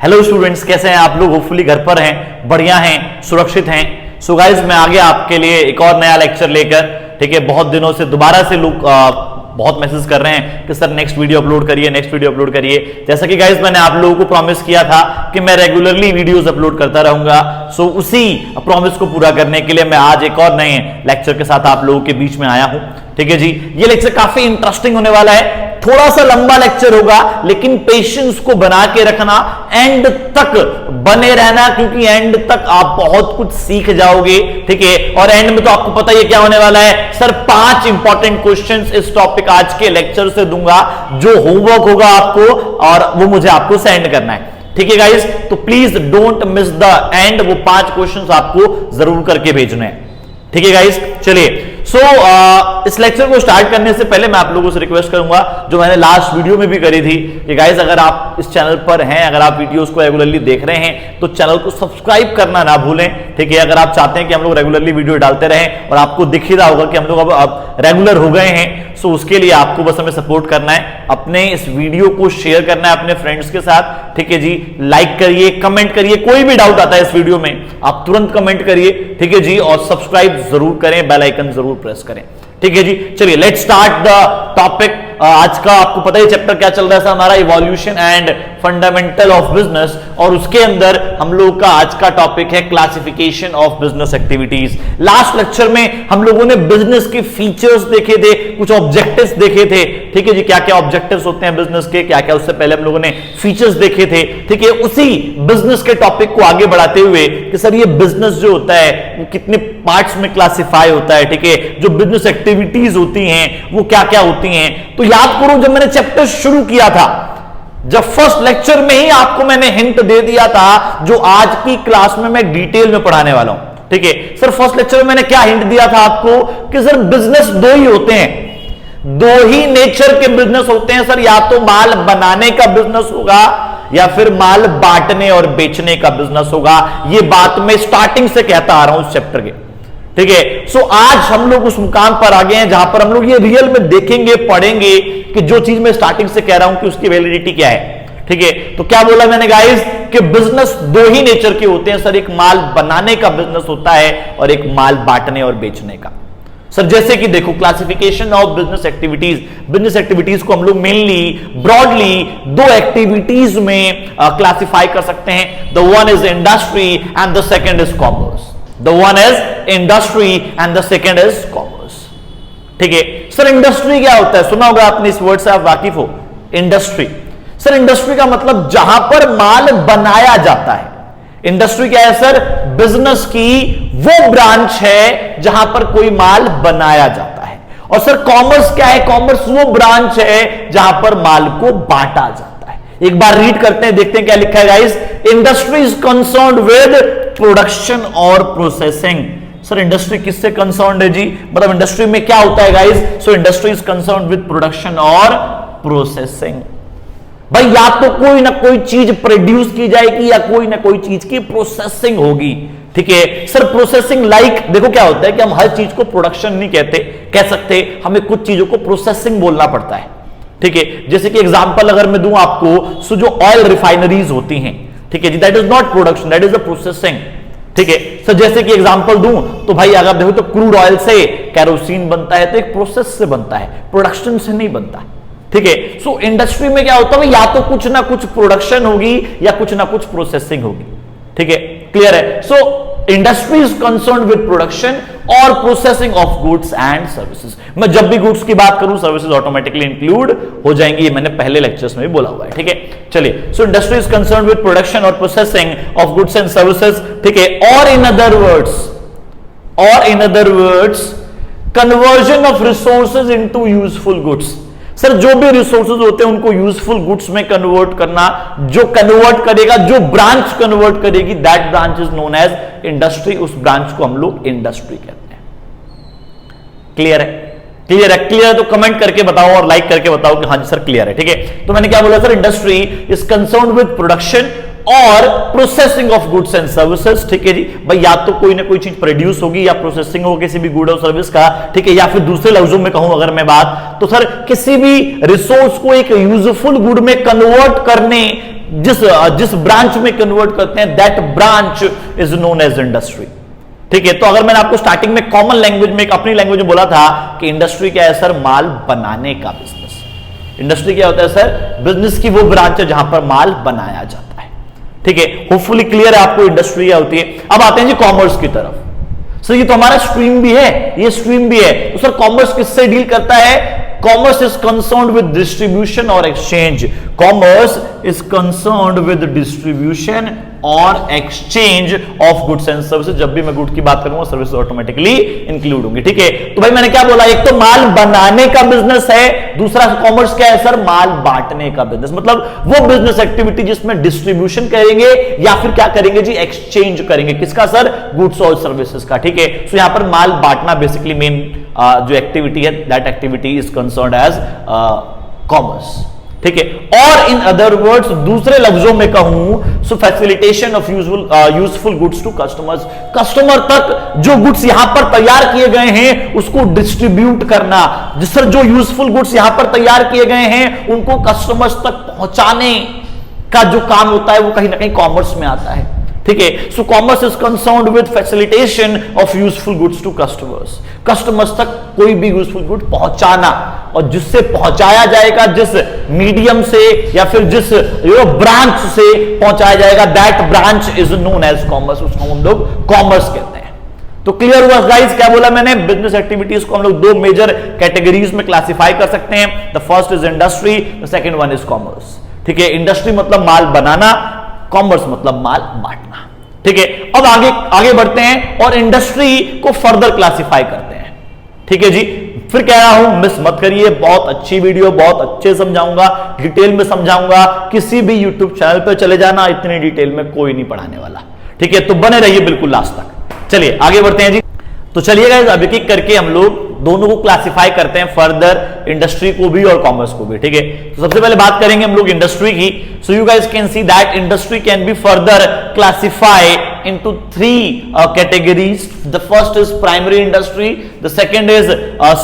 Hello students, कैसे हैं आप लोग? होपफुली घर पर हैं, बढ़िया हैं, सुरक्षित हैं। सो गाइस, मैं आ गया आपके लिए एक और नया लेक्चर लेकर। ठीक है, बहुत दिनों से दोबारा से लोग बहुत मैसेज कर रहे हैं कि सर नेक्स्ट वीडियो अपलोड करिए, नेक्स्ट वीडियो अपलोड करिए। जैसा कि गाइस मैंने आप लोगों को प्रॉमिस किया था कि मैं रेगुलरली वीडियोस अपलोड करता रहूंगा। सो उसी प्रॉमिस को पूरा करने के लिए मैं आज एक और नए लेक्चर के साथ आप लोगों के बीच में आया हूं। ठीक है जी, ये लेक्चर काफी इंटरेस्टिंग होने वाला है। थोड़ा सा लंबा लेक्चर होगा, लेकिन पेशेंस को बना के रखना, एंड तक बने रहना, क्योंकि एंड तक आप बहुत कुछ सीख जाओगे। ठीक है, और एंड में तो आपको पता ही क्या होने वाला है सर, 5 इंपॉर्टेंट क्वेश्चंस इस टॉपिक आज के लेक्चर से दूंगा, जो होमवर्क होगा आपको और वो मुझे आपको सेंड करना है। ठीक है गाइस, तो please don't miss the end. वो 5 क्वेश्चंस आपको जरूर करके भेजने हैं। ठीक है गाइस, चलिए। इस लेक्चर को स्टार्ट करने से पहले मैं आप लोगों से रिक्वेस्ट करूंगा, जो मैंने लास्ट वीडियो में भी करी थी, कि गाइस अगर आप इस चैनल पर हैं, अगर आप वीडियोस को रेगुलरली देख रहे हैं, तो चैनल को सब्सक्राइब करना ना भूलें। ठीक है, अगर आप चाहते हैं कि हम लोग रेगुलरली वीडियो डालते रहें और आपको दिख ही रहा होगा कि हम लोग अब रेगुलर हो गए हैं, सो उसके लिए आपको बस हमें सपोर्ट करना है, अपने इस वीडियो को शेयर करना है अपने फ्रेंड्स के साथ। ठीक है जी, लाइक करिए, कमेंट करिए, कोई भी डाउट आता है इस वीडियो में आप तुरंत कमेंट करिए। ठीक है जी, और सब्सक्राइब जरूर करें, बेल आइकन जरूर प्रेस करें। ठीक है जी, चलिए लेट्स स्टार्ट द टॉपिक। आज का आपको पता ही चैप्टर क्या चल रहा है हमारा, evolution and fundamental of business, और उसके अंदर हम लोग का आज का टॉपिक है classification of business activities. Last lecture में हम लोगों ने बिजनेस के फीचर्स देखे थे, कुछ ऑब्जेक्टिव्स देखे थे। ठीक है जी, क्या क्या ऑब्जेक्टिव्स होते हैं बिजनेस के, क्या क्या उससे पहले हम लोगों ने फीचर्स देखे थे। ठीक है, उसी बिजनेस के टॉपिक को आगे बढ़ाते हुए कि सर ये बिजनेस जो होता है वो कितने पार्ट्स में क्लासिफाई होता है। ठीक है, जो बिजनेस एक्टिविटीज होती हैं वो क्या क्या होती हैं। तो याद करो, जब मैंने चैप्टर शुरू किया था, जब फर्स्ट लेक्चर में ही आपको मैंने हिंट दे दिया था, जो आज की क्लास में मैं डिटेल में पढ़ाने वाला हूं। ठीक है सर, फर्स्ट लेक्चर में मैंने क्या हिंट दिया था आपको कि सर बिजनेस 2 ही होते हैं, 2 ही नेचर के बिजनेस होते हैं सर, या तो माल बनाने का बिजनेस होगा या फिर माल बांटने और बेचने का बिजनेस होगा। ये बात मैं स्टार्टिंग से कहता आ रहा हूं इस चैप्टर के। ठीक है, सो आज हम लोग उस मुकाम पर आ गए हैं जहां पर हम लोग ये रियल में देखेंगे, पढ़ेंगे कि जो चीज मैं स्टार्टिंग से कह रहा हूं कि उसकी वैलिडिटी क्या है। ठीक है, तो क्या बोला मैंने गाइस कि बिजनेस 2 ही नेचर के होते हैं सर, एक माल बनाने का बिजनेस होता है और एक माल बांटने और बेचने का। सर जैसे कि देखो, classification of business activities, business activities को हम लोग मेनली ब्रॉडली 2 एक्टिविटीज में क्लासिफाई कर सकते हैं। The one is industry and the second is commerce. The one is industry and the second is commerce. ठीक है सर, इंडस्ट्री क्या होता है? सुना होगा आपने, इस वर्ड से आप वाकिफ हो। इंडस्ट्री सर, इंडस्ट्री का मतलब जहां पर माल बनाया जाता है। इंडस्ट्री क्या है सर? बिजनेस की वो ब्रांच है जहां पर कोई माल बनाया जाता है। और सर कॉमर्स क्या है? कॉमर्स वो ब्रांच है जहां पर माल को बांटा जाता है। एक बार रीड करते हैं, देखते हैं क्या लिखा है guys. Industry is concerned with production और प्रोसेसिंग। सर इंडस्ट्री किससे कंसर्न्ड है जी? मतलब इंडस्ट्री में क्या होता है guys? So industry is concerned with production और प्रोसेसिंग। भाई या तो कोई ना कोई चीज प्रोड्यूस की जाएगी या कोई ना कोई चीज की प्रोसेसिंग होगी। ठीक है सर, प्रोसेसिंग लाइक देखो क्या होता है कि हम हर चीज को प्रोडक्शन नहीं कह सकते, हमें कुछ चीजों को प्रोसेसिंग बोलना पड़ता है। ठीक है, जैसे कि एग्जांपल अगर मैं दूं आपको, सो जो ऑयल रिफाइनरीज होती हैं, ठीक है जी, that is not production, that is a processing. ठीक है सर, जैसे कि एग्जांपल दूं तो भाई अगर देखो तो क्रूड ऑयल से कैरोसिन बनता है, तो एक प्रोसेस से बनता है, प्रोडक्शन से नहीं बनता। ठीक है, सो इंडस्ट्री में क्या होता है, या तो कुछ ना कुछ प्रोडक्शन होगी या कुछ ना कुछ प्रोसेसिंग होगी। ठीक है, क्लियर है? So industry is concerned with production और processing of goods and services. मैं जब भी गुड्स की बात करूं, सर्विसेज ऑटोमेटिकली इंक्लूड हो जाएंगी, ये मैंने पहले लेक्चर्स में भी बोला हुआ है। ठीक है, चलिए। So industry is concerned with production और processing of goods and services. ठीक है, और in other words conversion of resources into useful goods. Sir जो भी रिसोर्सेज होते हैं उनको यूजफुल गुड्स में कन्वर्ट करना, जो कन्वर्ट करेगा, जो ब्रांच कन्वर्ट करेगी, that branch is known as industry. उस ब्रांच को हम लोग इंडस्ट्री कहते हैं। क्लियर है? क्लियर है? क्लियर है तो कमेंट करके बताओ और लाइक करके बताओ कि हाँ जी सर क्लियर है। ठीक है, तो मैंने क्या बोला sir, industry is concerned with production और processing of goods and services. ठीक है जी, भाई या तो कोई ना कोई चीज प्रोड्यूस होगी या प्रोसेसिंग होगी किसी भी गुड और सर्विस का। ठीक है, या फिर दूसरे लफ्जों में कहूं अगर मैं बात, तो सर किसी भी रिसोर्स को एक यूजफुल गुड में कन्वर्ट करने जिस ब्रांच में कन्वर्ट करते हैं, that branch is known as industry. ठीक है, तो अगर मैंने आपको स्टार्टिंग में कॉमन लैंग्वेज में, एक अपनी लैंग्वेज में बोला था कि इंडस्ट्री क्या है सर, माल बनाने का बिजनेस। इंडस्ट्री क्या होता है सर, बिजनेस की वो ब्रांच है जहां पर माल बनाया जाता है। ठीक है, होपफुली क्लियर है आपको इंडस्ट्री क्या होती है। अब आते हैं जी कॉमर्स की तरफ। सर ये तो हमारा स्ट्रीम भी है, ये स्ट्रीम भी है, तो सर कॉमर्स किससे डील करता है? Commerce is concerned with distribution और exchange. Commerce is concerned with distribution और exchange of goods and services. जब भी मैं गुड की बात करूंगा सर्विस ऑटोमेटिकली इंक्लूड होंगी। ठीक है, तो भाई मैंने क्या बोला, एक तो माल बनाने का बिजनेस है, दूसरा कॉमर्स क्या है सर, माल बांटने का बिजनेस। मतलब वो बिजनेस एक्टिविटी जिसमें डिस्ट्रीब्यूशन करेंगे या फिर क्या करेंगे जी, एक्सचेंज करेंगे। किसका सर, गुड्स और सर्विसेज का। ठीक है, तो यहां पर माल बांटना बेसिकली मेन जो एक्टिविटी है, that activity is concerned as commerce. ठीक है, और इन अदर वर्ड्स, दूसरे लफ्जों में कहूं, so facilitation of useful goods to customers. Customer तक जो गुड्स यहां पर तैयार किए गए हैं उसको डिस्ट्रीब्यूट करना। जिससे जो यूजफुल गुड्स यहां पर तैयार किए गए हैं उनको कस्टमर्स तक पहुंचाने का जो काम होता है वो कहीं ना कहीं कॉमर्स में आता है। ठीक है, so commerce is concerned with facilitation of useful goods to customers. Customers तक कोई भी यूजफुल गुड पहुंचाना, और जिससे पहुंचाया जाएगा, जिस मीडियम से या फिर जिस ब्रांच से पहुंचाया जाएगा, that branch is known as commerce. उसको हम लोग कॉमर्स कहते हैं। तो क्लियर हुआ गाइस, क्या बोला मैंने? बिजनेस एक्टिविटीज को हम लोग दो मेजर कैटेगरीज में क्लासिफाई कर सकते हैं। The first is industry, the second one is commerce. ठीक है, इंडस्ट्री मतलब माल बनाना, कॉमर्स मतलब माल बांटना। ठीक है, अब आगे बढ़ते हैं और इंडस्ट्री को फर्दर क्लासिफाई करते हैं। ठीक है जी, फिर कह रहा हूं मिस मत करिए, बहुत अच्छी वीडियो, बहुत अच्छे समझाऊंगा, डिटेल में समझाऊंगा। किसी भी यूट्यूब चैनल पर चले जाना, इतनी डिटेल में कोई नहीं पढ़ाने वाला। ठीक है, तो बने रहिए बिल्कुल लास्ट तक। चलिए आगे बढ़ते हैं जी। तो चलिए गाइस, अब एक एक करके हम लोग दोनों को क्लासिफाई करते हैं फर्दर, इंडस्ट्री को भी और कॉमर्स को भी। ठीक है, तो सबसे पहले बात करेंगे हम लोग इंडस्ट्री की। So you guys can see that industry can be further classify into three categories. The first is primary industry, the second is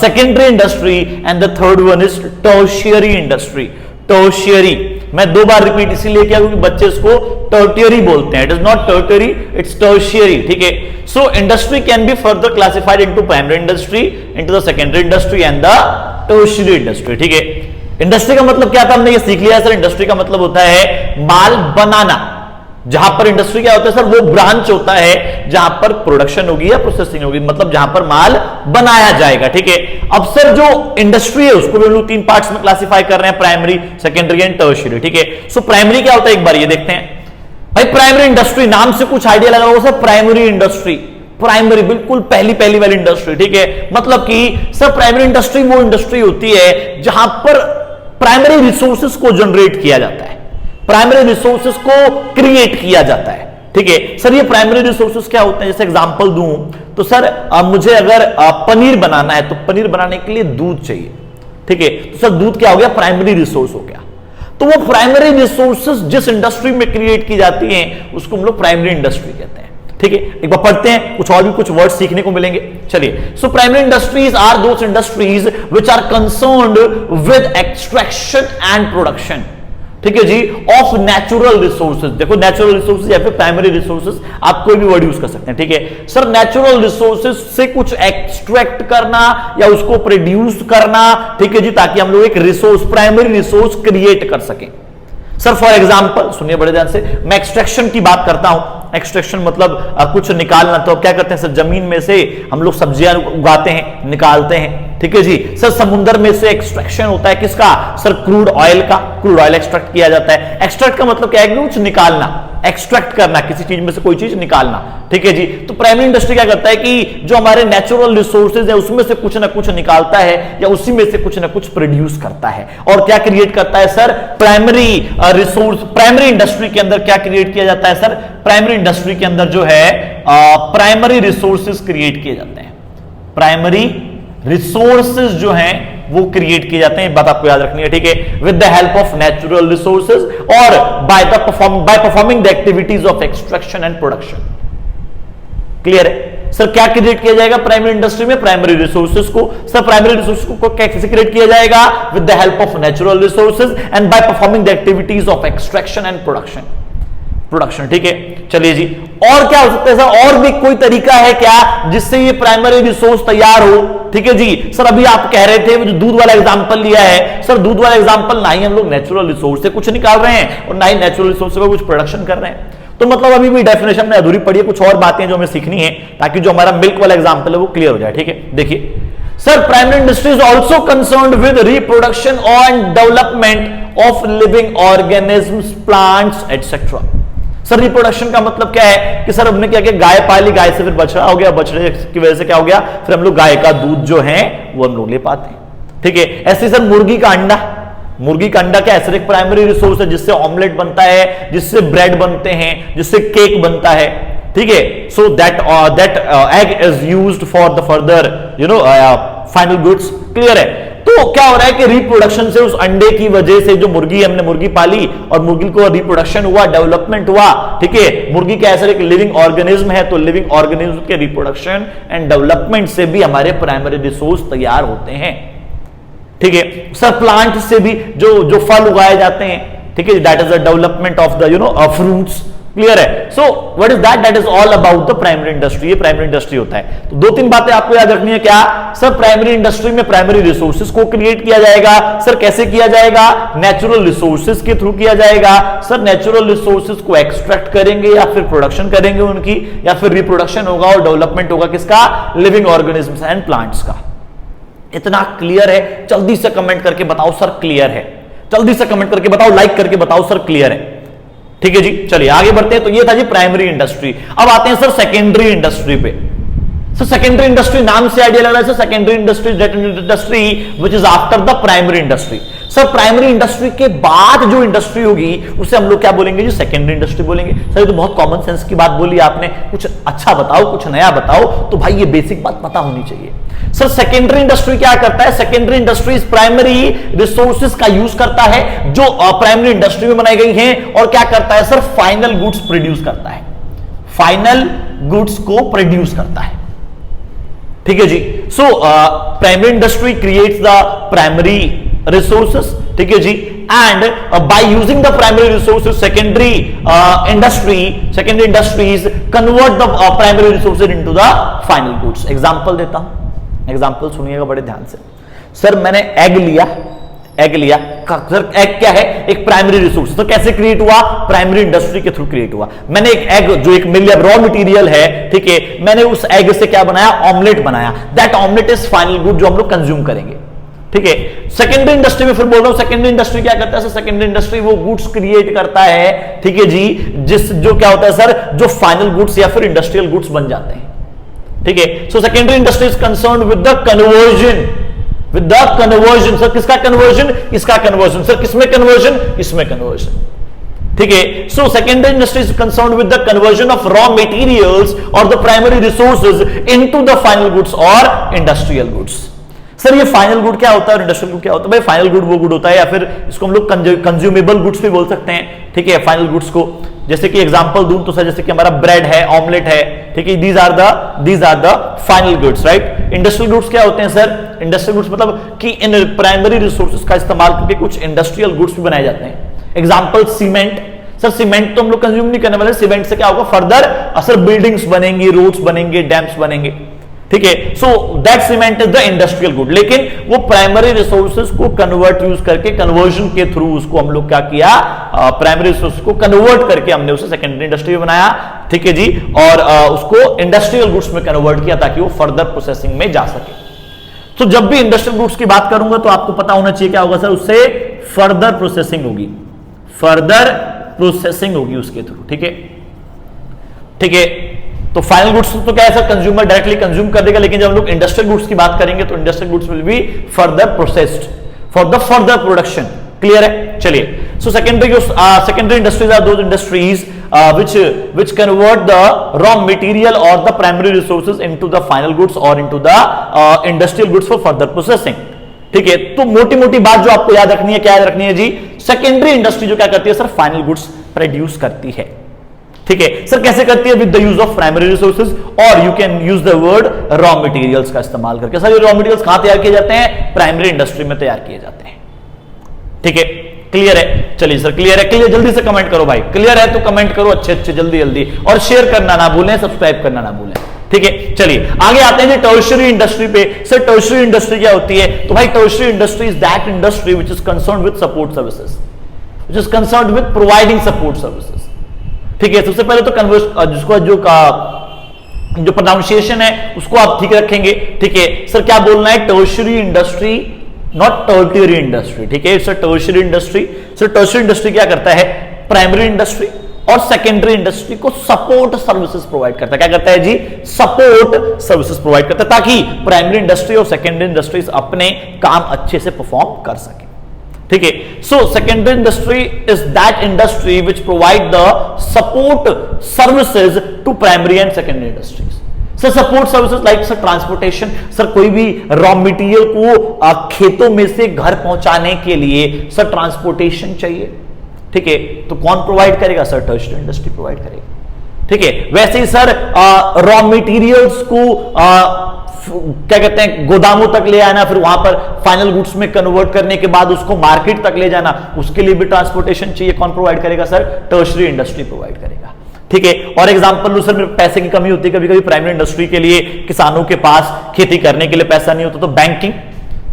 secondary industry and the third one is tertiary industry. Tertiary मैं दो बार repeat इसीलिए किया क्योंकि बच्चे इसको tertiary बोलते हैं। It is not tertiary, it's tertiary. ठीक है, so industry can be further classified into primary industry, into the secondary industry and the tertiary industry. ठीक है, इंडस्ट्री का मतलब क्या था, हमने ये सीख लिया सर। इंडस्ट्री का मतलब होता है माल बनाना। जहां पर इंडस्ट्री क्या होता है सर, वो ब्रांच होता है जहां पर प्रोडक्शन होगी या प्रोसेसिंग होगी, मतलब जहां पर माल बनाया जाएगा। ठीक है, अब सर जो इंडस्ट्री है उसको भी हम लोग तीन पार्ट्स में क्लासिफाई कर रहे हैं, प्राइमरी, सेकेंडरी एंड टर्शियरी। ठीक है, सो प्राइमरी क्या होता है एक बार ये देखते हैं। भाई प्राइमरी इंडस्ट्री, नाम से कुछ आइडिया लगा होगा सर, प्राइमरी इंडस्ट्री, प्राइमरी बिल्कुल पहली वाली इंडस्ट्री। ठीक है, मतलब कि सर प्राइमरी इंडस्ट्री वो इंडस्ट्री होती है जहां पर प्राइमरी रिसोर्सेज को जनरेट किया जाता है, प्राइमरी रिसोर्सेज को क्रिएट किया जाता है। ठीक है सर, ये प्राइमरी रिसोर्सेज क्या होते हैं? जैसे एग्जांपल दूं तो सर मुझे अगर पनीर बनाना है तो पनीर बनाने के लिए दूध चाहिए। ठीक है, तो सर दूध क्या हो गया? प्राइमरी रिसोर्स हो गया। तो वो प्राइमरी रिसोर्सेज जिस इंडस्ट्री में क्रिएट की जाती हैं उसको हम लोग प्राइमरी इंडस्ट्री कहते हैं। ठीक है, एक बार पढ़ते हैं, कुछ और भी कुछ वर्ड सीखने को मिलेंगे। चलिए, so primary industries are those industries which are concerned with extraction and production. ठीक है जी, ऑफ नेचुरल रिसोर्सेज। देखो नेचुरल रिसोर्सेज या फिर प्राइमरी रिसोर्सेज, आप कोई भी वर्ड यूज कर सकते हैं। ठीक है सर, नेचुरल रिसोर्सेज से कुछ एक्सट्रैक्ट करना या उसको प्रोड्यूस करना। ठीक है जी, ताकि हम लोग एक रिसोर्स, प्राइमरी रिसोर्स क्रिएट कर सकें। सर फॉर एग्जांपल सुनिए बड़े ध्यान से, मैं एक्सट्रैक्शन की बात करता हूं। एक्सट्रैक्शन मतलब कुछ निकालना। तो अब क्या करते हैं सर, जमीन में से हम लोग सब्जियां उगाते हैं, निकालते हैं। ठीक है जी, सर समुद्र में से एक्सट्रैक्शन होता है किसका? सर क्रूड ऑयल का, क्रूड ऑयल एक्सट्रैक्ट किया जाता है। एक्सट्रैक्ट का मतलब क्या है? कुछ निकालना, एक्सट्रैक्ट करना, किसी चीज में से कोई चीज निकालना। ठीक है जी, तो प्राइमरी इंडस्ट्री क्या करता है कि जो हमारे नेचुरल रिसोर्सेज है उसमें से कुछ ना कुछ निकालता है या उसी में से कुछ ना कुछ प्रोड्यूस करता है। और क्या क्रिएट करता है sir? Primary resource. Primary industry के अंदर क्या क्रिएट किया जाता है सर? प्राइमरी इंडस्ट्री के अंदर जो है प्राइमरी रिसोर्सेज क्रिएट किए जाते हैं। प्राइमरी रिसोर्सेज जो हैं वो क्रिएट किए जाते हैं, बात आपको याद रखनी है। ठीक है, with the help of natural resources और by performing the activities of extraction and production. Clear है? सर क्या क्रिएट किया जाएगा प्राइमरी इंडस्ट्री में? प्राइमरी रिसोर्सेज को। सर प्राइमरी रिसोर्सेज को कैसे क्रिएट किया जाएगा? With the help of natural resources and by performing the activities of extraction and production. ठीक है, चलिए जी। और क्या हो सकता है सर? और भी कोई तरीका है क्या जिससे ये प्राइमरी रिसोर्स तैयार हो? ठीक है जी। सर अभी आप कह रहे थे जो दूध वाला एग्जांपल लिया है, सर दूध वाला एग्जांपल ना ही हम लोग नेचुरल रिसोर्स से कुछ निकाल रहे हैं और ना ही नेचुरल रिसोर्स से कुछ प्रोडक्शन कर रहे हैं, तो मतलब अभी भी डेफिनेशन में अधूरी पड़ी है, कुछ और बातें जो हमें सीखनी है ताकि जो हमारा मिल्क वाला एग्जांपल है वो क्लियर हो जाए। ठीक है, देखिए sir primary industry is also concerned with reproduction and development of living organisms, plants etcetera. Sir reproduction का मतलब क्या है कि सर हमने क्या किया, गाय पाली, गाय से फिर बछड़ा हो गया, बछड़े की वजह से क्या हो गया, फिर हम लोग गाय का दूध जो है वो हम लोग ले पाते हैं। ठीक है, ऐसे सर मुर्गी का अंडा, मुर्गी का अंडा क्या है? एक प्राइमरी रिसोर्स है जिससे ऑमलेट बनता है, जिससे ब्रेड बनते हैं, जिससे केक बनता है। ठीक है, so that egg is used for the further final goods. Clear है? तो क्या हो रहा है कि रिप्रोडक्शन से, उस अंडे की वजह से जो मुर्गी, हमने मुर्गी पाली और मुर्गी को रिप्रोडक्शन हुआ, डेवलपमेंट हुआ। ठीक है, मुर्गी क्या ऐसा एक लिविंग ऑर्गेनिज्म है, तो लिविंग ऑर्गेनिज्म के रिप्रोडक्शन एंड डेवलपमेंट से भी हमारे प्राइमरी रिसोर्स तैयार होते हैं। ठीक है सर, प्लांट से भी जो फल उगाए जाते हैं, ठीक है, that is the development of the fruits. Clear है? So what is that? That is all about the primary industry. ये प्राइमरी इंडस्ट्री होता है। तो दो तीन बातें आपको याद रखनी है। क्या सर? प्राइमरी इंडस्ट्री में प्राइमरी रिसोर्सेज को क्रिएट किया जाएगा। सर कैसे किया जाएगा? नेचुरल रिसोर्सेज के थ्रू किया जाएगा। सर नेचुरल रिसोर्सेज को एक्सट्रैक्ट करेंगे या फिर प्रोडक्शन करेंगे उनकी, या फिर रिप्रोडक्शन होगा और डेवलपमेंट होगा किसका? लिविंग ऑर्गेनिजम्स एंड प्लांट्स का। इतना क्लियर है? जल्दी से कमेंट करके बताओ सर क्लियर है। जल्दी से कमेंट करके बताओ, लाइक करके बताओ सर क्लियर है। ठीक है जी, चलिए आगे बढ़ते हैं। तो ये था जी प्राइमरी इंडस्ट्री। अब आते हैं सर सेकेंडरी इंडस्ट्री पे। सर सेकेंडरी इंडस्ट्री नाम से आइडिया लग रहा है sir, secondary industry that industry which is after the primary industry. Sir primary industry के बाद जो इंडस्ट्री होगी उसे हम लोग क्या बोलेंगे जी? सेकेंडरी इंडस्ट्री बोलेंगे। सर ये तो बहुत कॉमन सेंस की बात बोली आपने, कुछ अच्छा बताओ, कुछ नया बताओ। तो भाई ये बेसिक बात पता होनी चाहिए। सर सेकेंडरी इंडस्ट्री क्या करता है? सेकेंडरी इंडस्ट्री प्राइमरी रिसोर्सेज का यूज करता है जो प्राइमरी इंडस्ट्री में बनाई गई हैं, और क्या करता है सर? फाइनल गुड्स प्रोड्यूस करता है। फाइनल गुड्स को प्रोड्यूस करता है। ठीक है जी। So primary industry creates the primary resources. ठीक है जी, and by using the primary resources secondary industries convert the primary resources into the final goods. Example देता हूं, एग्जांपल सुनिएगा बड़े ध्यान से। सर मैंने एग लिया, सर एग क्या है? एक प्राइमरी रिसोर्स। तो कैसे क्रिएट हुआ? प्राइमरी इंडस्ट्री के थ्रू क्रिएट हुआ। मैंने एक एग जो एक रॉ मटेरियल है, ठीक है, मैंने उस एग से क्या बनाया? ऑमलेट बनाया। That omelette is final good जो हम लोग कंज्यूम करेंगे। ठीक है, सेकेंडरी इंडस्ट्री में फिर बोल रहा हूं, सेकेंडरी इंडस्ट्री क्या करता है? सेकेंडरी इंडस्ट्री वो गुड्स क्रिएट करता है, ठीक है जी, जो क्या होता है सर? जो फाइनल गुड्स या फिर इंडस्ट्रियल गुड्स बन जाते हैं। ठीक है, so secondary industry is concerned with the conversion, sir किसका कन्वर्जन? इसका कन्वर्जन। सर किसमें कन्वर्जन? इसमें कन्वर्जन। ठीक है, so secondary industry is concerned with the conversion of raw materials और the primary resources into the final goods और industrial goods. Sir ये final good क्या होता है और इंडस्ट्रियल गुड क्या होता है? भाई फाइनल गुड वो गुड होता है, या फिर इसको हम लोग कंज्यूमेबल गुड्स भी बोल सकते हैं। ठीक है, फाइनल गुड्स को जैसे कि एग्जांपल दूं तो सर जैसे कि हमारा ब्रेड है, ऑमलेट है, ठीक है, these are the final goods, right. Industrial goods क्या होते हैं सर? इंडस्ट्रियल गुड्स मतलब कि इन प्राइमरी रिसोर्सेज का इस्तेमाल करके कुछ इंडस्ट्रियल गुड्स भी बनाए जाते हैं। Example cement. सर सीमेंट तो हम लोग कंज्यूम नहीं करने वाले, सीमेंट से क्या होगा? फर्दर असर बिल्डिंग्स बनेंगी, रोड्स बनेंगे, डैम्स बनेंगे। ठीक है, so that cement is the industrial good. लेकिन वो प्राइमरी रिसोर्सेज को कन्वर्ट यूज करके, कन्वर्जन के थ्रू उसको हम लोग क्या किया? प्राइमरी रिसोर्स को कन्वर्ट करके हमने उसे सेकेंडरी इंडस्ट्री में बनाया। ठीक है जी, और उसको इंडस्ट्रियल गुड्स में कन्वर्ट किया ताकि वो फर्दर प्रोसेसिंग में जा सके। तो जब भी इंडस्ट्रियल गुड्स की बात करूंगा तो आपको पता होना चाहिए क्या होगा सर? उससे फर्दर प्रोसेसिंग होगी, फर्दर प्रोसेसिंग होगी उसके थ्रू। ठीक है, ठीक है, तो फाइनल गुड्स तो क्या है सर? कंज्यूमर डायरेक्टली कंज्यूम कर देगा, लेकिन जब हम लोग इंडस्ट्रियल गुड्स की बात करेंगे तो industrial goods will be further processed for the further production. Clear है? चलिए, so secondary industries are those industries which convert the raw material or the primary resources into the final goods or into the industrial goods for further processing। ठीक है, तो मोटी मोटी बात जो आपको याद रखनी है, क्या याद रखनी है जी? सेकेंडरी इंडस्ट्री जो क्या करती है सर? फाइनल गुड्स प्रोड्यूस करती है। ठीक है सर, कैसे करती है? With the use of primary resources, और you can use the word raw materials का इस्तेमाल करके। सर ये रॉ मटेरियल्स कहां तैयार किए जाते हैं? प्राइमरी इंडस्ट्री में तैयार किए जाते हैं। ठीक है, क्लियर है? चलिए सर क्लियर है, क्लियर जल्दी से कमेंट करो भाई, क्लियर है तो कमेंट करो अच्छे अच्छे जल्दी जल्दी, और शेयर करना ना भूलें, सब्सक्राइब करना ना भूलें। ठीक है, चलिए आगे आते हैं टर्शियरी इंडस्ट्री पे। सर टर्शियरी इंडस्ट्री क्या होती है? तो भाई tertiary industry is that industry which is concerned with support services, which is concerned with providing support services. ठीक है, सबसे पहले तो जिसको जो प्रोनाउंसिएशन है उसको आप ठीक रखेंगे। ठीक है सर, क्या बोलना है? Tertiary industry, not tertiary industry. ठीक है, it's a tertiary industry. Sir tertiary industry क्या करता है? प्राइमरी इंडस्ट्री और सेकेंडरी इंडस्ट्री को सपोर्ट सर्विसेज प्रोवाइड करता है। क्या करता है जी? सपोर्ट सर्विसेज प्रोवाइड करता है, ताकि प्राइमरी इंडस्ट्री और सेकेंडरी इंडस्ट्रीज अपने काम अच्छे से परफॉर्म कर सके। ठीक है, so secondary industry is that industry which provide the support services to primary and secondary industries. Sir support services like sir transportation, sir कोई भी रॉ मटेरियल को खेतों में से घर पहुंचाने के लिए सर ट्रांसपोर्टेशन चाहिए। ठीक है, तो कौन प्रोवाइड करेगा? सर टर्शियरी इंडस्ट्री प्रोवाइड करेगी। ठीक है, वैसे ही सर रॉ मटेरियल्स को क्या कहते हैं गोदामों तक ले आना, फिर वहां पर फाइनल गुड्स में कन्वर्ट करने के बाद उसको मार्केट तक ले जाना, उसके लिए भी ट्रांसपोर्टेशन चाहिए। कौन प्रोवाइड करेगा? सर टर्शियरी इंडस्ट्री प्रोवाइड करेगा। ठीक है, और एग्जांपल लो सर, पैसे की कमी होती है कभी कभी प्राइमरी इंडस्ट्री के लिए, किसानों के पास खेती करने के लिए पैसा नहीं होता, तो बैंकिंग,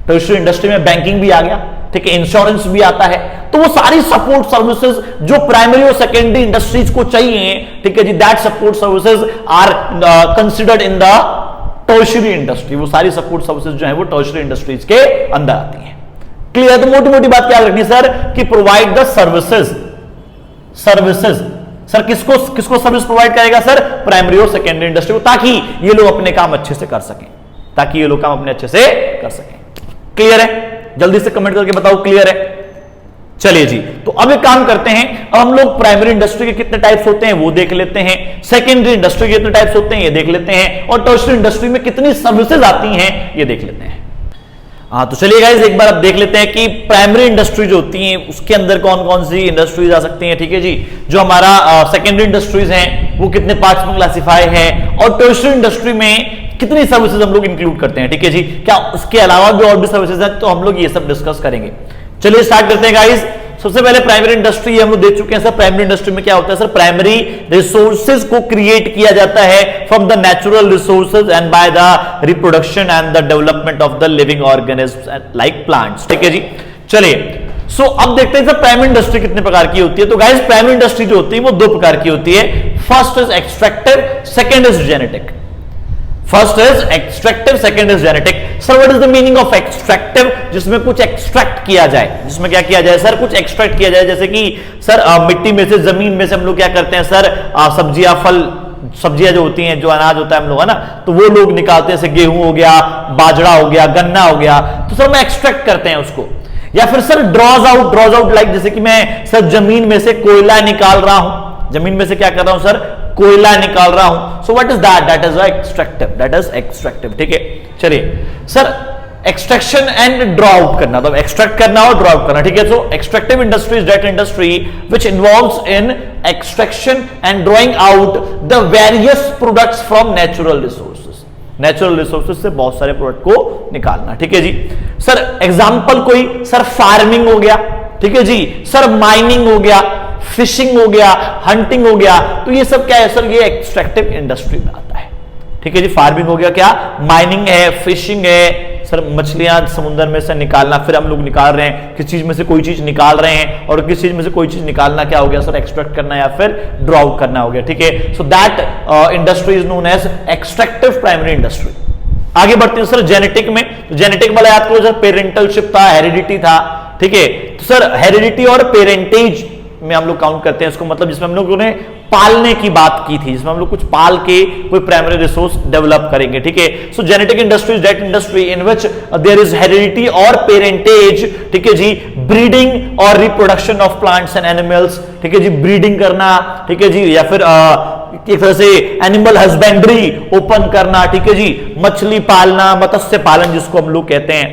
टर्शियरी इंडस्ट्री में बैंकिंग भी आ गया। ठीक है, इंश्योरेंस भी आता है। तो वो सारी सपोर्ट सर्विसेज जो प्राइमरी और सेकेंडरी इंडस्ट्रीज को चाहिए, ठीक है जी, that support services are considered in the tertiary industry. वो सारी सपोर्ट सर्विसेज जो है वो टर्शियरी इंडस्ट्रीज के अंदर आती हैं। क्लियर? तो मोटी मोटी बात क्या रखनी सर कि प्रोवाइड द सर्विसेज। सर किसको सर्विस प्रोवाइड करेगा? सर प्राइमरी और सेकेंडरी इंडस्ट्री को, ताकि ये लोग अपने काम अच्छे से कर सकें, क्लियर है? जल्दी से कमेंट करके बताओ क्लियर है? चलिए जी, तो अब एक काम करते हैं, अब हम लोग प्राइमरी इंडस्ट्री के कितने टाइप्स होते हैं वो देख लेते हैं, सेकेंडरी इंडस्ट्री के कितने टाइप्स होते हैं ये देख लेते हैं, और टर्शियरी इंडस्ट्री में कितनी सर्विसेज आती हैं ये देख लेते हैं। हाँ तो चलिए गाइस एक बार अब देख लेते हैं कि प्राइमरी इंडस्ट्री जो होती है उसके अंदर कौन कौन सी इंडस्ट्रीज आ सकती हैं। ठीक है जी, जो हमारा सेकेंडरी इंडस्ट्रीज हैं वो कितने पार्ट्स में क्लासिफाई है, और टर्शियरी इंडस्ट्री में कितनी सर्विसेज हम लोग इंक्लूड करते हैं। ठीक है जी, क्या उसके अलावा भी और भी सर्विसेज हैं, तो हम लोग ये सब डिस्कस करेंगे। चलिए स्टार्ट करते हैं गाइस। सबसे पहले प्राइमरी इंडस्ट्री हम लोग देख चुके हैं। सर प्राइमरी इंडस्ट्री में क्या होता है? सर प्राइमरी रिसोर्सेज को क्रिएट किया जाता है from the natural resources and by the reproduction and the development of the living organisms like plants. ठीक है जी, चलिए सो अब देखते हैं सर प्राइमरी इंडस्ट्री कितने प्रकार की होती है। तो गाइस प्राइमरी इंडस्ट्री जो होती है वो दो प्रकार की होती है। First is extractive, second is genetic. First is extractive, second is genetic. Sir what is the meaning of extractive? जिसमें कुछ एक्सट्रैक्ट किया जाए। जिसमें क्या किया जाए? सर कुछ एक्सट्रैक्ट किया जाए, जैसे कि सर मिट्टी में से, जमीन में से हम लोग क्या करते हैं सर, सब्जियां, फल, सब्जियां जो होती हैं, जो अनाज होता है हम लोग, है ना, तो वो लोग निकालते हैं, जैसे गेहूं हो गया, बाजरा हो गया, गन्ना हो गया, तो सर मैं एक्सट्रैक्ट करते हैं उसको। या फिर सर ड्रॉज आउट लाइक जैसे कि मैं सर जमीन में से कोयला निकाल रहा हूं, जमीन में से क्या कर रहा हूं सर, कोयला निकाल रहा हूं। सो what is that? That is extractive. ठीक है, चलिए sir extraction and draw out करना, तो एक्सट्रैक्ट करना और ड्रॉ आउट करना। ठीक है, so extractive industry is that industry which involves in extraction and drawing out the various products from natural resources. Natural resources से बहुत सारे प्रोडक्ट को निकालना। ठीक है जी, सर एग्जांपल कोई, सर फार्मिंग हो गया, ठीक है जी, सर माइनिंग हो गया, फिशिंग हो गया, हंटिंग हो गया, तो ये सब क्या है सर, ये एक्सट्रैक्टिव इंडस्ट्री में आता है। ठीक है जी, फार्मिंग हो गया, क्या माइनिंग है, फिशिंग है, सर मछलियां समुद्र में से निकालना, फिर हम लोग निकाल रहे हैं, किस चीज में से कोई चीज निकाल रहे हैं, और किस चीज में से कोई चीज निकालना क्या हो गया सर, एक्सट्रैक्ट करना या फिर ड्रॉ आउट करना हो गया। ठीक है, so that industry is known as extractive primary industry. आगे बढ़ते हैं सर जेनेटिक में। तो जेनेटिक वाला याद करो सर, पेरेंटलशिप था, हेरिडिटी था। ठीक है, तो सर हेरिडिटी और पेरेंटेज में हम लोग काउंट करते हैं इसको, मतलब जिसमें हम लोगों ने पालने की बात की थी, जिसमें हम लोग कुछ पाल के कोई प्राइमरी रिसोर्स डेवलप करेंगे। ठीक है, so genetic industry is that industry in which there is heredity और पेरेंटेज। ठीक है जी, ब्रीडिंग और reproduction of plants and animals. ठीक है जी, ब्रीडिंग करना, ठीक है जी, या फिर एक तरह से एनिमल हस्बेंड्री ओपन करना। ठीक है जी, मछली पालना, मत्स्य पालन जिसको हम लोग कहते हैं,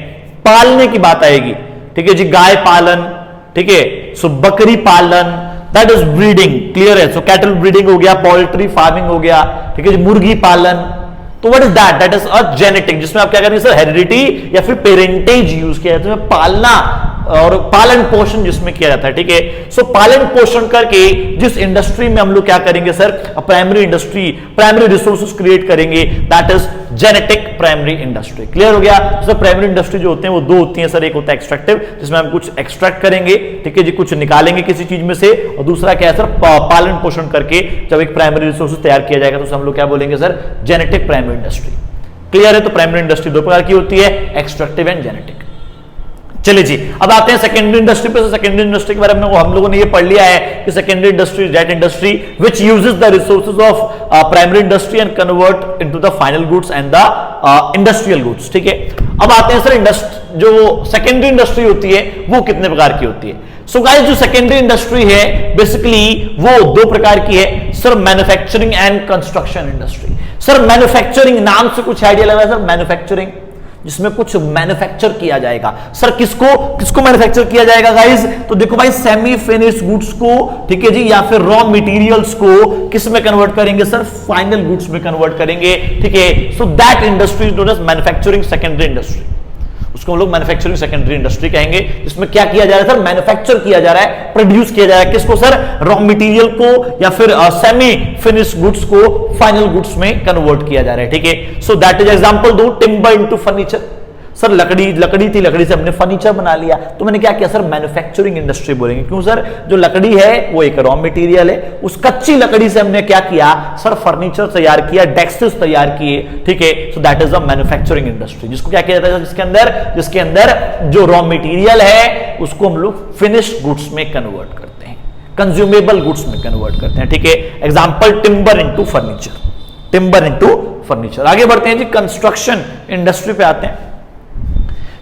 पालने की बात आएगी। ठीक है जी, गाय पालन, ठीक है, सो बकरी पालन, दैट इज ब्रीडिंग, क्लियर है। सो कैटल ब्रीडिंग हो गया, पोल्ट्री फार्मिंग हो गया, ठीक है, मुर्गी पालन। तो what is that? That is a genetic, जिसमें आप क्या करेंगे सर, हेरिडिटी या फिर पेरेंटेज यूज किया जाता है, पालना और पालन पोषण जिसमें किया जाता है, ठीक है। सो पालन पोषण करके जिस इंडस्ट्री में हम लोग क्या करेंगे sir, primary industry, primary resources create करेंगे, that is genetic primary industry. Clear हो गया? सर प्राइमरी इंडस्ट्री जो होते हैं वो दो होती है सर, एक होता है एक्सट्रैक्टिव जिसमें हम कुछ एक्सट्रैक्ट करेंगे, ठीक है जी, कुछ निकालेंगे किसी चीज में से, और दूसरा क्या है सर, पालन पोषण करके जब एक प्राइमरी रिसोर्सेज तैयार किया जाएगा तो हम लोग क्या बोलेंगे sir, genetic primary industry. Clear है? तो प्राइमरी इंडस्ट्री दो प्रकार की होती है, एक्सट्रैक्टिव एंड जेनेटिक। चलिए जी, अब आते हैं सेकेंडरी इंडस्ट्री पे। सेकेंडरी इंडस्ट्री के बारे में हम लोगों ने ये पढ़ लिया है कि secondary industry is that industry which uses the resources of primary industry and convert into the final goods and the industrial goods, ठीक है। अब आते हैं सर जो सेकेंडरी इंडस्ट्री होती है वो कितने प्रकार की होती है। सो गाइस, जो सेकेंडरी इंडस्ट्री है बेसिकली वो दो प्रकार की है sir, manufacturing and construction industry. Sir manufacturing नाम से कुछ आइडिया लगा सर, मैन्युफैक्चरिंग जिसमें कुछ मैन्युफैक्चर किया जाएगा। सर किसको मैन्युफैक्चर किया जाएगा गाइस? तो देखो भाई, सेमी फिनिश्ड गुड्स को, ठीक है जी, या फिर रॉ मटेरियल्स को किस में कन्वर्ट करेंगे सर, फाइनल गुड्स में कन्वर्ट करेंगे, ठीक है। So that industry is known as manufacturing secondary industry, उसको हम लोग मैन्युफैक्चरिंग सेकेंडरी इंडस्ट्री कहेंगे, जिसमें क्या किया जा रहा है सर, मैन्युफैक्चर किया जा रहा है, प्रोड्यूस किया जा रहा है, किसको सर, रॉ मटेरियल को या फिर सेमी फिनिश्ड गुड्स को फाइनल गुड्स में कन्वर्ट किया जा रहा है, ठीक है। सो दैट इज एग्जांपल दो, टिम्बर इनटू फर्नीचर। सर लकड़ी थी, लकड़ी से हमने फर्नीचर बना लिया, तो मैंने क्या किया सर, मैन्युफैक्चरिंग इंडस्ट्री बोलेंगे। क्यों सर? जो लकड़ी है वो एक रॉ मटेरियल है, उस कच्ची लकड़ी से हमने क्या किया सर, फर्नीचर तैयार किया, डेस्क्स तैयार किए, ठीक है। So that is a manufacturing industry, जिसको क्या किया जाता है, जिसके अंदर जो रॉ मटेरियल है उसको हम लोग फिनिश्ड गुड्स में कन्वर्ट करते हैं, कंज्यूमेबल गुड्स में कन्वर्ट करते हैं, ठीक है। Example timber into furniture, timber into furniture. आगे बढ़ते हैं जी, कंस्ट्रक्शन इंडस्ट्री पे आते हैं।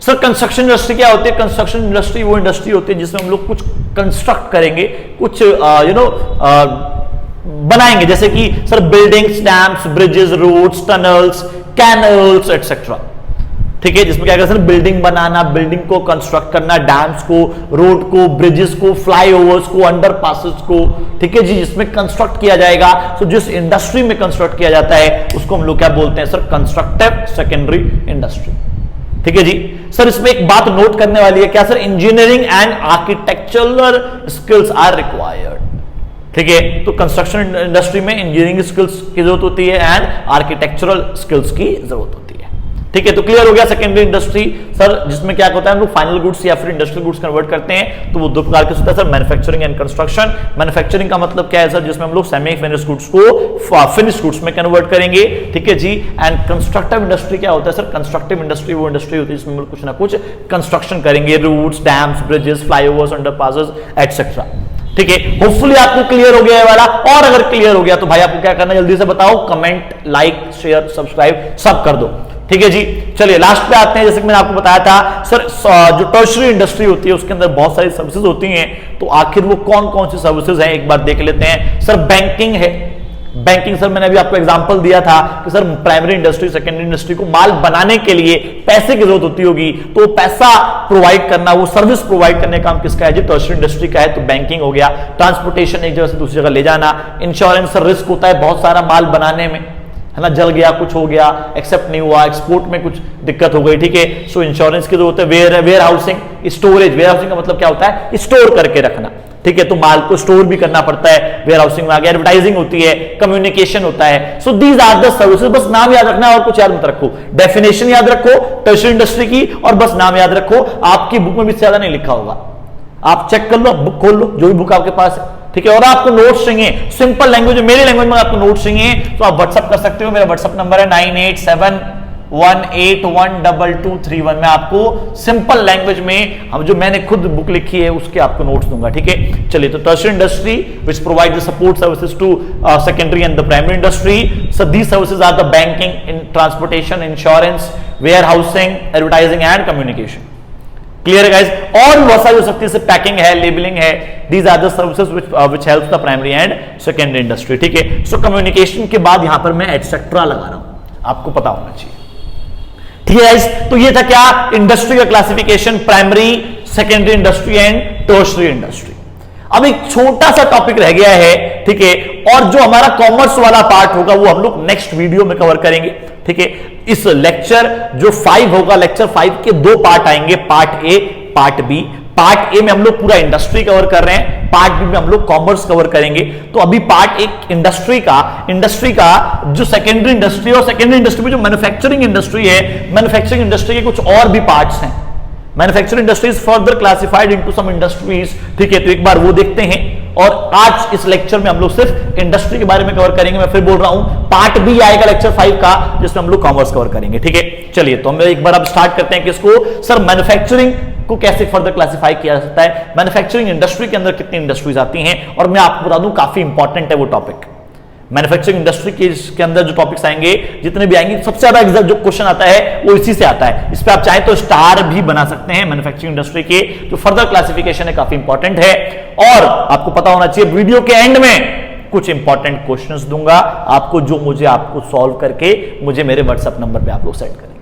सर कंस्ट्रक्शन इंडस्ट्री क्या होती है? कंस्ट्रक्शन इंडस्ट्री वो इंडस्ट्री होती है जिसमें हम लोग कुछ कंस्ट्रक्ट करेंगे, कुछ बनाएंगे, जैसे कि sir buildings, dams, bridges, roads, tunnels, canals etcetera, ठीक है। जिसमें क्या सर, बिल्डिंग बनाना, बिल्डिंग को कंस्ट्रक्ट करना, डैम्स को, रोड को, ब्रिजेस को, फ्लाईओवर्स को, अंडरपासेस को, ठीक है जी, जिसमें कंस्ट्रक्ट किया जाएगा। तो जिस इंडस्ट्री में कंस्ट्रक्ट किया जाता है उसको हम लोग क्या बोलते हैं सर, कंस्ट्रक्टिव सेकेंडरी इंडस्ट्री, ठीक है जी। सर इसमें एक बात नोट करने वाली है, क्या sir, engineering and architectural skills are required, ठीक है। तो कंस्ट्रक्शन इंडस्ट्री में इंजीनियरिंग स्किल्स की जरूरत होती है एंड आर्किटेक्चरल स्किल्स की जरूरत होती है, ठीक है। तो क्लियर हो गया सेकेंडरी इंडस्ट्री सर, जिसमें क्या होता है, हम लोग फाइनल गुड्स या फिर इंडस्ट्रियल गुड्स कन्वर्ट करते हैं, तो वो दो प्रकार के होता है sir, manufacturing and construction. Manufacturing का मतलब क्या है सर, जिसमें हम लोग सेमी फिनिश्ड गुड्स को फिनिश्ड गुड्स में कन्वर्ट करेंगे, ठीक है जी। एंड कंस्ट्रक्टिव इंडस्ट्री क्या होता है सर, कंस्ट्रक्टिव इंडस्ट्री वो इंडस्ट्री होती है जिसमें हम लोग कुछ ना कुछ कंस्ट्रक्शन करेंगे, roads, dams, bridges, flyovers, underpasses etcetera, ठीक है। होपफुली आपको क्लियर हो गया है वाला, और अगर क्लियर हो गया तो भाई आपको क्या करना है, जल्दी से बताओ, कमेंट, लाइक, शेयर, सब्सक्राइब सब कर दो, ठीक है जी। चलिए लास्ट पे आते हैं। जैसे कि मैंने आपको बताया था सर, जो टर्शरी इंडस्ट्री होती है उसके अंदर बहुत सारी सर्विसेज होती हैं, तो आखिर वो कौन कौन सी सर्विसेज हैं एक बार देख लेते हैं। सर बैंकिंग है, बैंकिंग सर मैंने अभी आपको एग्जांपल दिया था कि sir primary industry, secondary industry को माल बनाने के लिए पैसे की जरूरत होती होगी, तो पैसा प्रोवाइड करना, वो सर्विस प्रोवाइड करने का काम किसका है जी, टर्शरी इंडस्ट्री का है, तो बैंकिंग हो गया। ट्रांसपोर्टेशन, एक जगह से दूसरी जगह ले जाना। इंश्योरेंस सर, रिस्क होता है बहुत सारा माल बनाने में, है ना, जल गया, कुछ हो गया, एक्सेप्ट नहीं हुआ, एक्सपोर्ट में कुछ दिक्कत हो गई, ठीक है। सो इंश्योरेंस की जरूरत है। Warehousing, storage, warehousing का मतलब क्या होता है, स्टोर करके रखना, ठीक है, तो माल को स्टोर भी करना पड़ता है, वेयर हाउसिंग में आ गया। एडवर्टाइजिंग होती है, कम्युनिकेशन होता है। So these are the services, बस नाम याद रखना और कुछ याद मत रखो, डेफिनेशन याद रखो टर्शरी इंडस्ट्री की, और बस नाम याद रखो। आपकी बुक में भी ज्यादा नहीं लिखा होगा, आप चेक कर लो, बुक खोल लो, जो भी बुक आपके पास है, ठीक है। और आपको नोट्स चाहिए सिंपल लैंग्वेज, मेरी लैंग्वेज में आपको नोट्स चाहिए तो आप व्हाट्सएप कर सकते हो। मेरा व्हाट्सएप नंबर है 9871812231। मैं आपको सिंपल लैंग्वेज में, हम जो मैंने खुद बुक लिखी है उसके आपको नोट्स दूंगा, ठीक है। चलिए, तो tertiary industry which provide the support services to secondary and the primary industry. So these services are the banking, in transportation, insurance, warehousing, advertising and communication. Clear है गाइस? और भी बहुत सारी हो सकती है, जैसे पैकिंग है, लेबलिंग है। These are the services which helps the primary and secondary industry, ठीक है। सो कम्युनिकेशन के बाद यहां पर मैं एटसेट्रा लगा रहा हूं, आपको पता होना चाहिए, ठीक है गाइस। तो ये था क्या, इंडस्ट्री का classification, primary, secondary industry and tertiary industry. अब एक छोटा सा टॉपिक रह गया है, ठीक है, और जो हमारा कॉमर्स वाला पार्ट होगा वो हम लोग नेक्स्ट वीडियो में कवर करेंगे, ठीक है। इस लेक्चर जो 5 होगा, लेक्चर 5 के 2 पार्ट आएंगे, part A, part B. Part A में हम लोग पूरा इंडस्ट्री कवर कर रहे हैं, पार्ट बी में हम लोग कॉमर्स कवर करेंगे। तो अभी पार्ट एक इंडस्ट्री का जो सेकेंडरी इंडस्ट्री, और सेकेंडरी इंडस्ट्री में जो मैन्युफैक्चरिंग इंडस्ट्री है, मैन्युफैक्चरिंग इंडस्ट्री के कुछ और भी पार्ट्स हैं। Manufacturing industry is further classified into some industries, ठीक है। तो एक बार वो देखते हैं, और आज इस लेक्चर में हम लोग सिर्फ इंडस्ट्री के बारे में कवर करेंगे। मैं फिर बोल रहा हूं, पार्ट बी आएगा लेक्चर 5 का, जिसमें हम लोग कॉमर्स कवर करेंगे, ठीक है। चलिए, तो हम एक बार अब स्टार्ट करते हैं कि इसको सर मैन्युफैक्चरिंग को कैसे फर्दर क्लासिफाई किया जा सकता है, मैन्युफैक्चरिंग इंडस्ट्री के अंदर कितनी इंडस्ट्रीज आती हैं, और मैं आपको बता दूं काफी इंपॉर्टेंट है वो टॉपिक। मैन्युफैक्चरिंग इंडस्ट्री के अंदर जो टॉपिक्स आएंगे, जितने भी आएंगे, सबसे ज्यादा एग्जाम जो क्वेश्चन आता है वो इसी से आता है। इस पे आप चाहें तो स्टार भी बना सकते हैं। मैन्युफैक्चरिंग इंडस्ट्री के जो फर्दर क्लासिफिकेशन है काफी इंपॉर्टेंट है, और आपको पता होना चाहिए वीडियो के एंड में कुछ इंपॉर्टेंट क्वेश्चंस दूंगा आपको, जो मुझे आपको सॉल्व करके मुझे मेरे व्हाट्सएप नंबर पे आप लोग सेंड करेंगे।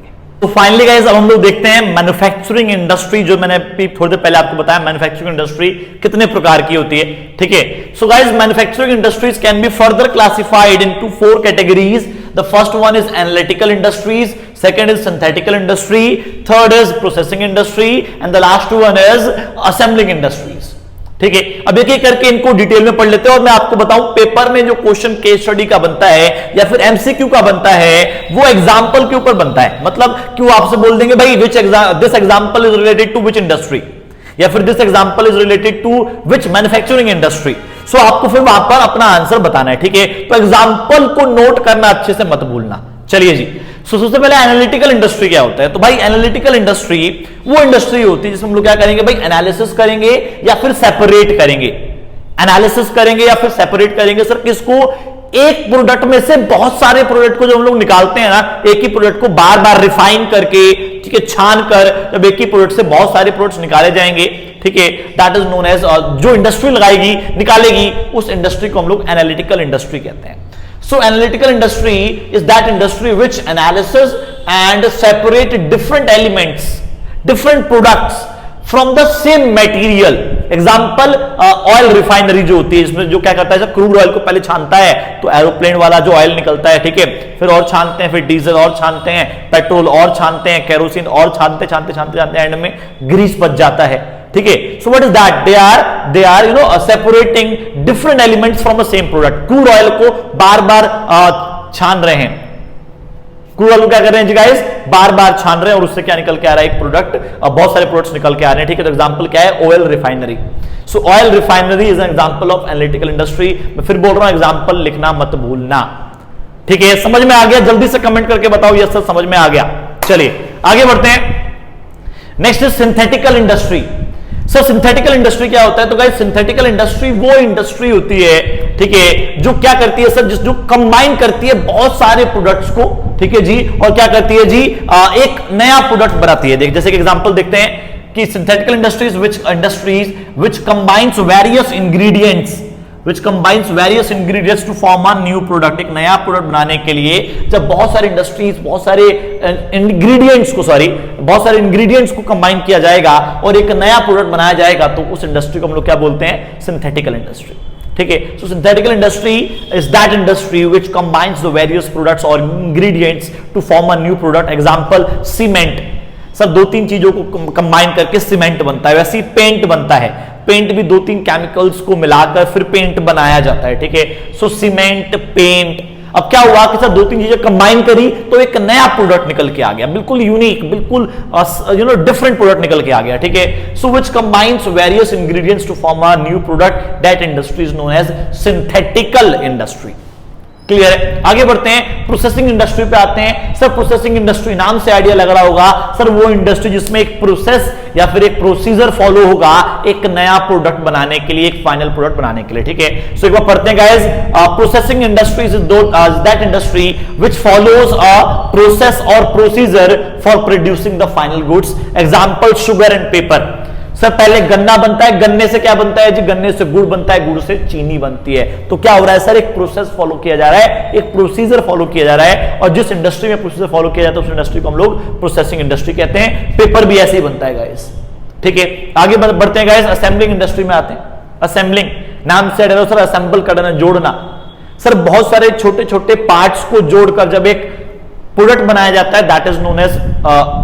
तो फाइनली गाइस, अब हम लोग देखते हैं मैन्युफैक्चरिंग इंडस्ट्री, जो मैंने थोड़ी देर पहले आपको बताया मैन्युफैक्चरिंग इंडस्ट्री कितने प्रकार की होती है, ठीक है। So guys, manufacturing industries can be further classified into 4 categories. The first one is analytical industries, second is synthetical industry, third is processing industry, and the last one is assembling industries, ठीक है। अब एक एक करके इनको detail में पढ़ लेते हैं, और मैं आपको बताऊं पेपर में जो क्वेश्चन केस स्टडी का बनता है या फिर एमसीक्यू का बनता है, वो एग्जांपल के ऊपर बनता है। मतलब कि वो आपसे बोल देंगे भाई this example is related to which industry, या फिर this example is related to which manufacturing industry. So आपको फिर वहां पर अपना आंसर बताना है, ठीक है। तो एग्जांपल को नोट करना, अच्छे से मत भूलना। चलिए जी, सबसे पहले एनालिटिकल इंडस्ट्री क्या होता है। तो भाई एनालिटिकल इंडस्ट्री वो इंडस्ट्री होती है जिसमें हम लोग क्या करेंगे भाई, एनालिसिस करेंगे या फिर सेपरेट करेंगे। एनालिसिस करेंगे या फिर सेपरेट करेंगे सर किसको, एक प्रोडक्ट में से बहुत सारे प्रोडक्ट को जो हम लोग निकालते हैं ना, एक ही प्रोडक्ट को बार बार रिफाइन करके, ठीक है, छान कर, जब एक ही प्रोडक्ट से बहुत सारे प्रोडक्ट्स निकाले जाएंगे, ठीक है, दैट इज नोन एज, जो इंडस्ट्री लगाएगी निकालेगी उस इंडस्ट्री को हम लोग एनालिटिकल इंडस्ट्री कहते हैं। So analytical industry is that industry which analyzes and separate different elements, different products from the same material. Example, oil refinery जो होती है, इसमें जो क्या करता है, जब क्रूड ऑयल को पहले छानता है तो एरोप्लेन वाला जो ऑयल निकलता है, ठीक है, फिर और छानते हैं, फिर डीजल और छानते हैं, पेट्रोल और छानते हैं, केरोसिन और छानते एंड में ग्रीस बच जाता है, ठीक है। So what is that, they are you know separating different elements from the same product. Crude oil को बार बार छान रहे हैं, क्रूड ऑयल को क्या कर रहे हैं जी गाइस, बार बार छान रहे हैं, और उससे क्या निकल के आ रहा है, एक प्रोडक्ट, बहुत सारे प्रोडक्ट्स निकल के आ रहे हैं, ठीक है। तो एग्जांपल क्या है, oil refinery. So oil refinery is an example of analytical industry. मैं फिर बोल रहा हूं, एग्जांपल लिखना मत भूलना, ठीक है। समझ में आ गया, जल्दी से कमेंट करके बताओ यस सर समझ में आ गया। चलिए आगे बढ़ते हैं। Next is synthetical industry. Sir synthetical industry क्या होता है, तो गाइस सिंथेटिकल इंडस्ट्री वो इंडस्ट्री होती है, ठीक है, जो क्या करती है सर, जो कंबाइन करती है बहुत सारे प्रोडक्ट्स को, ठीक है जी, और क्या करती है जी, एक नया प्रोडक्ट बनाती है। जैसे कि एग्जांपल देखते हैं कि synthetical industries which combines various ingredients to form a new product. एक नया प्रोडक्ट बनाने के लिए जब बहुत सारे इंग्रेडिएंट्स को कंबाइन किया जाएगा और एक नया प्रोडक्ट बनाया जाएगा, तो उस इंडस्ट्री को हम लोग क्या बोलते हैं, सिंथेटिकल इंडस्ट्री, ठीक है। So synthetical industry is that industry which combines the various products और ingredients to form a new product. Example cement, sir 2-3 चीजों को कंबाइन करके सीमेंट बनता है। वैसे ही पेंट बनता है, पेंट भी 2-3 केमिकल्स को मिलाकर फिर पेंट बनाया जाता है, ठीक है। सो सीमेंट, पेंट। अब क्या हुआ कि सर 2-3 चीजें कंबाइन करी तो एक नया प्रोडक्ट निकल के आ गया, बिल्कुल यूनिक, बिल्कुल डिफरेंट प्रोडक्ट निकल के आ गया, ठीक है। So which combines various ingredients to form a new product, that industry is known as synthetical industry. Clear है, आगे बढ़ते हैं, प्रोसेसिंग इंडस्ट्री पे आते हैं। सर प्रोसेसिंग इंडस्ट्री, नाम से आइडिया लग रहा होगा सर, वो इंडस्ट्री जिसमें एक प्रोसेस या फिर एक प्रोसीजर फॉलो होगा एक नया प्रोडक्ट बनाने के लिए, एक फाइनल प्रोडक्ट बनाने के लिए, ठीक है। सो एक बार पढ़ते हैं guys, processing industry is that industry which follows a process और procedure for producing the final goods. Example sugar and paper. Sir पहले गन्ना बनता है, गन्ने से क्या बनता है जी, गन्ने से गुड़ बनता है, गुड़ से चीनी बनती है। तो क्या हो रहा है सर, एक प्रोसेस फॉलो किया जा रहा है, एक प्रोसीजर फॉलो किया जा रहा है, और जिस इंडस्ट्री में प्रोसीजर फॉलो किया जाता है उस इंडस्ट्री को हम लोग प्रोसेसिंग इंडस्ट्री कहते हैं। पेपर भी ऐसे ही बनता है गाइस, ठीक है। आगे बढ़ते हैं गाइस, असेंबलिंग इंडस्ट्री में आते हैं। असेंबलिंग नाम से सर असेंबल करना, जोड़ना। सर बहुत सारे छोटे छोटे पार्ट्स को जोड़कर जब एक प्रोडक्ट बनाया जाता है, that is known as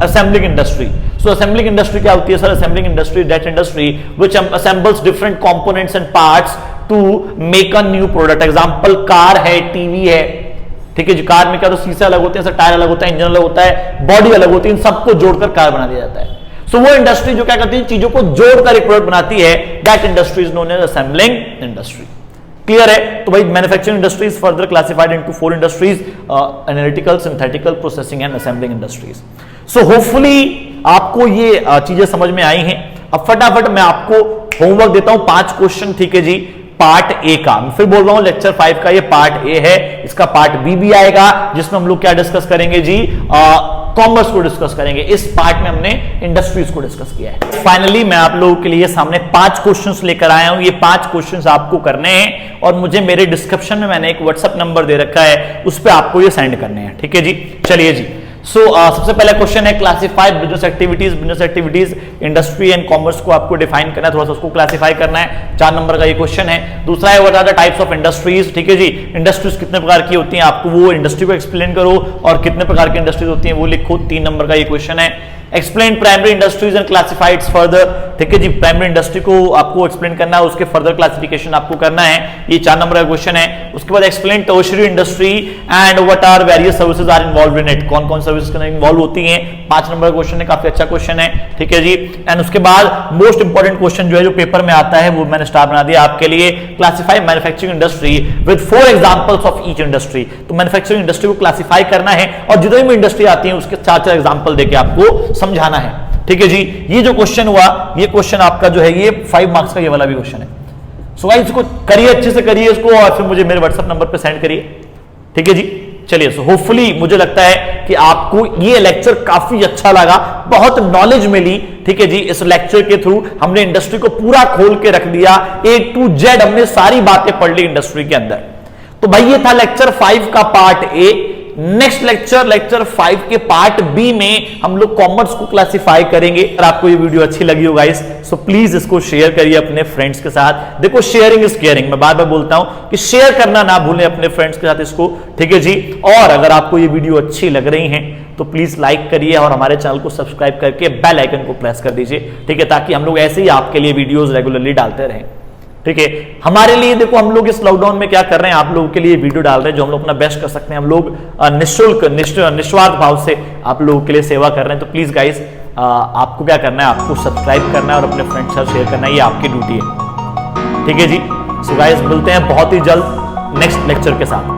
assembling industry. So assembling industry क्या होती है sir? Assembling industry that industry which assembles different components and parts to make a new product. Example car है, टीवी है, ठीक है जी। कार में क्या तो शीशे अलग होते हैं सर, टायर अलग होता है, इंजन अलग होता है, बॉडी अलग होती है, इन सबको जोड़कर कार बना दिया जाता है। सो वो इंडस्ट्री जो क्या करती है, चीजों को जोड़कर एक प्रोडक्ट बनाती है, that industry is known as assembling industry. Clear है? तो भाई manufacturing industry is further classified into 4 industries, analytical, synthetical, processing and assembling industries. So hopefully आपको ये चीजें समझ में आई हैं। अब फटाफट मैं आपको होमवर्क देता हूं 5 क्वेश्चन, ठीक है जी, पार्ट ए का। मैं फिर बोल रहा हूं लेक्चर 5 का ये पार्ट ए है, इसका पार्ट बी भी आएगा जिसमें हम लोग क्या डिस्कस करेंगे जी, कॉमर्स को डिस्कस करेंगे। इस पार्ट में हमने इंडस्ट्रीज को डिस्कस किया है। फाइनली मैं आप लोगों के लिए सामने 5 क्वेश्चंस लेकर आया हूं। ये 5 क्वेश्चंस आपको करने हैं और मुझे मेरे डिस्क्रिप्शन में मैंने एक व्हाट्सएप नंबर दे रखा है, उस पर आपको ये सेंड करने हैं, ठीक है जी। चलिए जी। सबसे पहला क्वेश्चन है classify business activities industry and commerce को आपको डिफाइन करना है, थोड़ा सा उसको क्लासिफाई करना है। 4 नंबर का ये क्वेश्चन है। दूसरा है what are the types of industries, ठीक है जी। इंडस्ट्रीज कितने प्रकार की होती हैं, आपको वो इंडस्ट्री को एक्सप्लेन करो और कितने प्रकार की इंडस्ट्रीज होती हैं वो लिखो। 3 नंबर का ये क्वेश्चन है। Explain primary industries and classifieds further, ठीक है जी। प्राइमरी इंडस्ट्री को आपको एक्सप्लेन करना है, उसके फर्दर क्लासिफिकेशन आपको करना है। ये 4 नंबर का क्वेश्चन है। उसके बाद explain tertiary industry and what are various services are involved in it, कौन कौन सर्विसेज इन्वॉल्व होती हैं। 5 नंबर का क्वेश्चन है, काफी अच्छा क्वेश्चन है, ठीक है जी। एंड उसके बाद मोस्ट इंपॉर्टेंट क्वेश्चन जो है जो पेपर में आता है वो मैंने स्टार बना दिया आपके लिए। Classify manufacturing industry with 4 examples of each industry. तो मैन्युफैक्चरिंग इंडस्ट्री को क्लासिफाई करना है और जितनी भी इंडस्ट्री आती है उसके 4 एग्जांपल देके आपको समझाना है, ठीक है जी। ये जो क्वेश्चन हुआ, ये क्वेश्चन आपका जो है ये 5 मार्क्स का ये वाला भी क्वेश्चन है। सो गाइस इसको करिए, अच्छे से करिए इसको और फिर मुझे मेरे व्हाट्सएप नंबर पे सेंड करिए, ठीक है जी। चलिए, सो होपफुली मुझे लगता है कि आपको ये लेक्चर काफी अच्छा लगा, बहुत नॉलेज मिली, ठीक है जी। इस लेक्चर के थ्रू हमने इंडस्ट्री को पूरा खोल के रख दिया, A to Z हमने सारी बातें पढ़ ली इंडस्ट्री के अंदर। तो भाई ये था लेक्चर 5 का पार्ट ए। नेक्स्ट लेक्चर 5 के पार्ट बी में हम लोग कॉमर्स को क्लासिफाई करेंगे। अगर आपको ये वीडियो अच्छी लगी हो गाइस, सो प्लीज इसको शेयर करिए अपने फ्रेंड्स के साथ। देखो शेयरिंग इज केयरिंग, मैं बार बार बोलता हूं कि शेयर करना ना भूलें अपने फ्रेंड्स के साथ इसको, ठीक है जी। और अगर आपको ये वीडियो अच्छी लग रही है तो प्लीज लाइक करिए और हमारे चैनल को सब्सक्राइब करके बेल आइकन को प्रेस कर दीजिए, ठीक है, ताकि हम लोग ऐसे ही आपके लिए वीडियोस रेगुलरली डालते रहें, ठीक है। हमारे लिए देखो हम लोग इस लॉकडाउन में क्या कर रहे हैं, आप लोगों के लिए वीडियो डाल रहे हैं जो हम लोग अपना बेस्ट कर सकते हैं। हम लोग निःशुल्क निस्वार्थ भाव से आप लोगों के लिए सेवा कर रहे हैं। तो प्लीज गाइस आपको क्या करना है, आपको सब्सक्राइब करना है और अपने फ्रेंड्स के साथ शेयर करना है, ये आपकी ड्यूटी है, ठीक है जी। सो गाइस मिलते हैं बहुत ही जल्द नेक्स्ट लेक्चर के साथ।